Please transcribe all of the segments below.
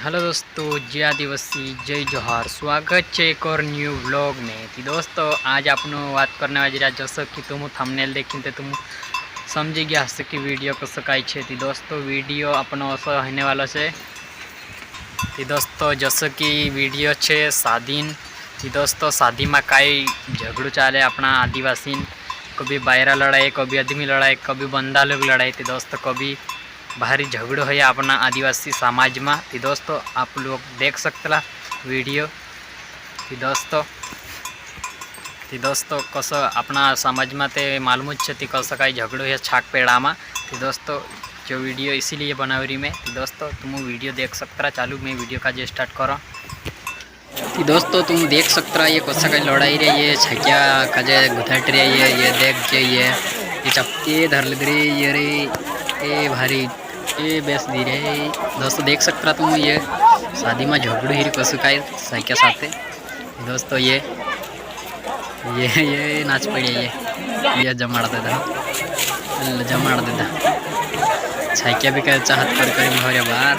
Hello दोस्तों, जय आदिवासी जय जोहार। स्वागत है एक और न्यू व्लॉग में। तो दोस्तों आज आपनो बात करने वाली रहा जैसे कि तुम थंबनेल देखी तो तुम समझी गया हसे कि वीडियो कसं काय छे। तो दोस्तों वीडियो अपनो असं होने वाला है। तो दोस्तों जैसे कि वीडियो छे शादीन। तो दोस्तों शादी में काई झगड़ू चाले अपना आदिवासी, कभी बायरा लड़ाई, कभी आदमी लड़ाई, कभी बंदा लोग लड़ाई। तो दोस्तों कभी भारी झगड़ो है अपना आदिवासी समाज में। तो दोस्तों आप लोग देख सकते वीडियो। तो दोस्तों कसं अपना समाज में ते मालूम है कसं काही झगड़ो है छाक पेड़ा में। तो दोस्तों जो वीडियो इसीलिए बनावी रही मैं। तो दोस्तों तुम वीडियो देख सकते चालू मैं वीडियो का जो स्टार्ट करो। तो दोस्तों तुम देख सकते ये कसं काही लड़ाई रही है छक्या कजे गुथट रही है। ये देख जाइए ये चपके धर ले रे ये रे ए भारी ए बेस दी रे। दोस्तों देख सकते तुम ये शादी में झगड़ू ही कसं काय साइक्या साथे। दोस्तों ये नाच पड़ी ये जमाड़ देता छाइक्या भी कर चाहत कर भरे बार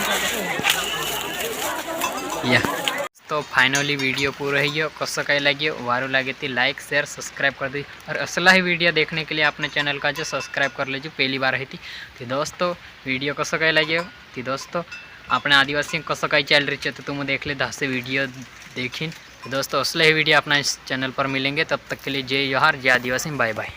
या। तो फाइनली वीडियो पूरा है गया। कसं काय लगे वारो लगे तो लाइक शेयर सब्सक्राइब कर दी और असला ही वीडियो देखने के लिए अपने चैनल का जो सब्सक्राइब कर लीजिए पहली बार है थी। तो दोस्तों वीडियो कसं काय लगे। तो दोस्तों अपने आदिवासी कसं काय चल रही है तो तुम देख ले 10 से वीडियो देखी। तो दोस्तों असला ही वीडियो अपना इस चैनल पर मिलेंगे। तब तक के लिए जय जोहार जय आदिवासी, बाय बाय।